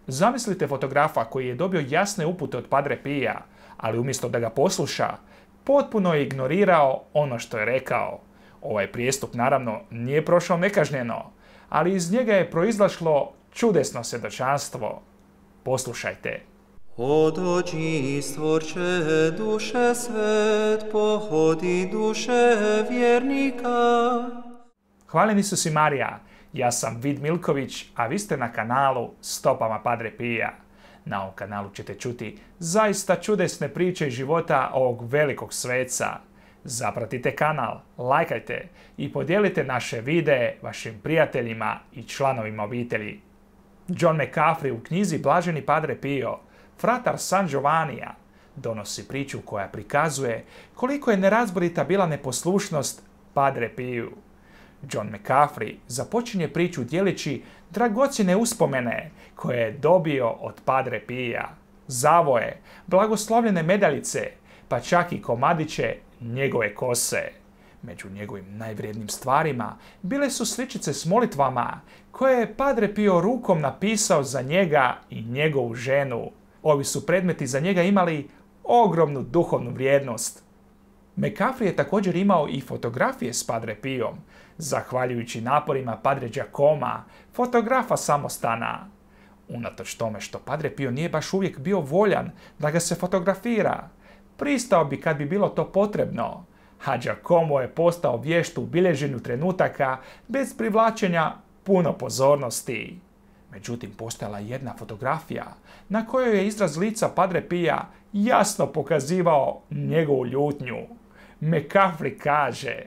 Zamislite fotografa koji je dobio jasne upute od Padre Pija, ali umjesto da ga posluša, potpuno je ignorirao ono što je rekao. Ovaj prijestup naravno nije prošao nekažnjeno, ali iz njega je proizašlo čudesno svjedočanstvo. Poslušajte. O dođi, stvorče duše svet, pohodi duše vjernika. Hvaljen Isus i Marija, ja sam Vid Milković, a vi ste na kanalu Stopama Padre Pija. Na ovom kanalu ćete čuti zaista čudesne priče iz života ovog velikog sveca. Zapratite kanal, lajkajte i podijelite naše videe vašim prijateljima i članovima obitelji. John McCaffrey u knjizi Blaženi Padre Pio, fratar San Giovannija, donosi priču koja prikazuje koliko je nerazborita bila neposlušnost Padre Piju. John McCaffrey započinje priču dijeleći dragocjene uspomene koje je dobio od Padre Pija, zavoje, blagoslovljene medaljice, pa čak i komadiće njegove kose. Među njegovim najvrijednim stvarima bile su sličice s molitvama koje je Padre Pio rukom napisao za njega i njegovu ženu. Ovi su predmeti za njega imali ogromnu duhovnu vrijednost. McCaffrey je također imao i fotografije s Padre Pijom, zahvaljujući naporima Padre Giacoma, fotografa samostana. Unatoč tome što Padre Pio nije baš uvijek bio voljan da ga se fotografira, pristao bi kad bi bilo to potrebno, a Giacomo je postao vješt u bilježenju trenutaka bez privlačenja puno pozornosti. Međutim, postojala je jedna fotografija na kojoj je izraz lica Padre Pija jasno pokazivao njegovu ljutnju. McCaffrey kaže: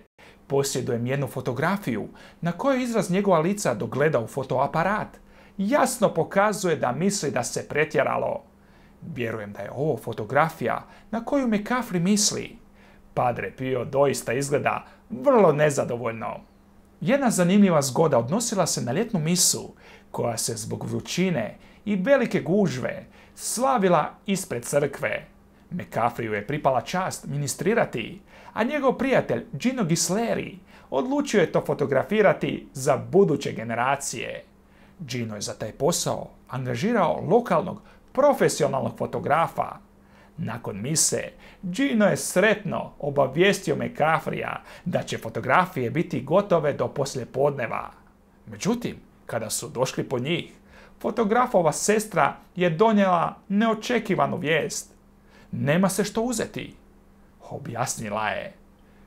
posjedujem jednu fotografiju na kojoj izraz njegova lica dok gleda u fotoaparat jasno pokazuje da misli da se pretjeralo. Vjerujem da je ovo fotografija na koju McCaffrey misli. Padre Pio doista izgleda vrlo nezadovoljno. Jedna zanimljiva zgoda odnosila se na ljetnu misu koja se zbog vrućine i velike gužve slavila ispred crkve. McCaffreyu je pripala čast ministrirati, a njegov prijatelj Gino Gisleri odlučio je to fotografirati za buduće generacije. Gino je za taj posao angažirao lokalnog profesionalnog fotografa. Nakon mise, Gino je sretno obavijestio McCaffreya da će fotografije biti gotove do poslijepodneva. Međutim, kada su došli po njih, fotografova sestra je donijela neočekivanu vijest. Nema se što uzeti, objasnila je.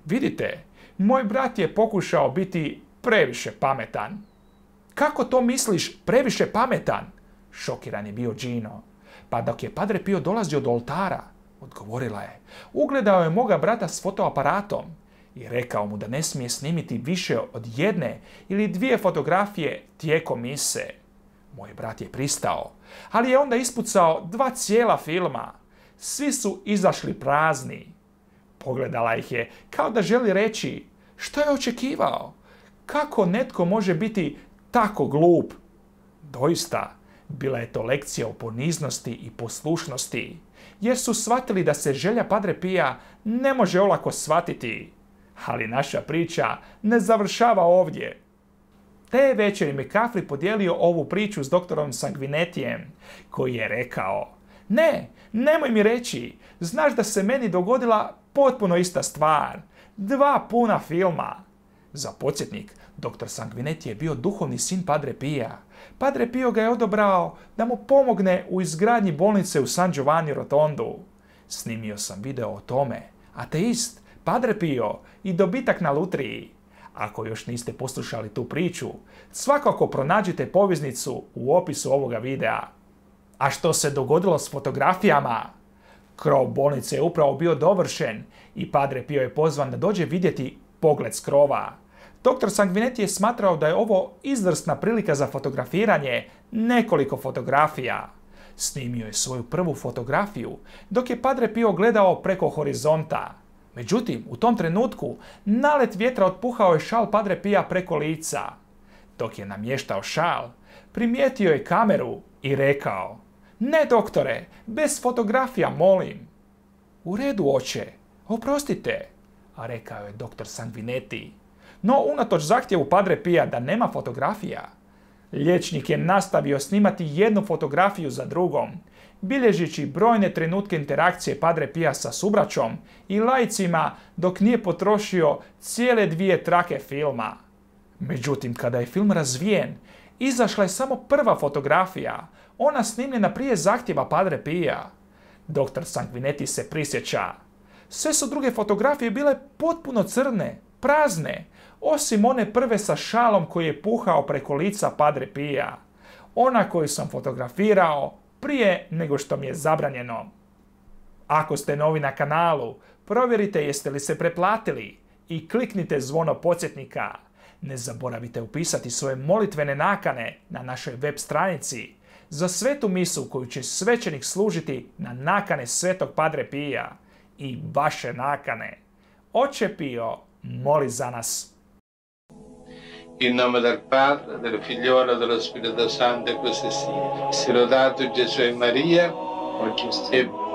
Vidite, moj brat je pokušao biti previše pametan. Kako to misliš previše pametan? Šokiran je bio Gino. Pa dok je Padre Pio dolazio do oltara, odgovorila je, ugledao je moga brata s fotoaparatom i rekao mu da ne smije snimiti više od jedne ili dvije fotografije tijekom mise. Moj brat je pristao, ali je onda ispucao 2 cijela filma. Svi su izašli prazni. Pogledala ih je kao da želi reći: što je očekivao? Kako netko može biti tako glup? Doista, bila je to lekcija o poniznosti i poslušnosti, jer su shvatili da se želja Padre Pija ne može olako shvatiti. Ali naša priča ne završava ovdje. Te večeri McCaffrey podijelio ovu priču s doktorom Sanguinettijem, koji je rekao: ne, nemoj mi reći, znaš da se meni dogodila potpuno ista stvar. 2 puna filma. Za podsjetnik, dr. Sanguinetti je bio duhovni sin Padre Pija. Padre Pio ga je odabrao da mu pomogne u izgradnji bolnice u San Giovanni Rotondu. Snimio sam video o tome, ateist, Padre Pio i dobitak na lutriji. Ako još niste poslušali tu priču, svakako pronađite poveznicu u opisu ovoga videa. A što se dogodilo s fotografijama? Krov bolnice je upravo bio dovršen i Padre Pio je pozvan da dođe vidjeti pogled s krova. Dr. Sanguinetti je smatrao da je ovo izvrsna prilika za fotografiranje nekoliko fotografija. Snimio je svoju prvu fotografiju dok je Padre Pio gledao preko horizonta. Međutim, u tom trenutku nalet vjetra otpuhao je šal Padre Pija preko lica. Dok je namještao šal, primijetio je kameru i rekao: ne doktore, bez fotografija molim. U redu oče, oprostite, a rekao je dr. Sanguinetti. No unatoč zahtjevu Padre Pija da nema fotografija, Liječnik je nastavio snimati jednu fotografiju za drugom, bilježići brojne trenutke interakcije Padre Pija sa subraćom i laicima dok nije potrošio cijele 2 trake filma. Međutim, kada je film razvijen, izašla je samo prva fotografija, ona snimljena prije zahtjeva Padre Pija. Dr. Sanguinetti se prisjeća. Sve su druge fotografije bile potpuno crne, prazne, osim one prve sa šalom koji je puhao preko lica Padre Pija. Ona koju sam fotografirao prije nego što mi je zabranjeno. Ako ste novi na kanalu, provjerite jeste li se pretplatili i kliknite zvono podsjetnika. Ne zaboravite upisati svoje molitvene nakane na našoj web stranici za svetu misu koju će svećenik služiti na nakane svetog Padre Pija i vaše nakane. Oče Pio, moli za nas. In nome del Padre, del Figliolo e dello Spirito Santo, così sia. Sia lodato Gesù e Maria, oggi e sempre.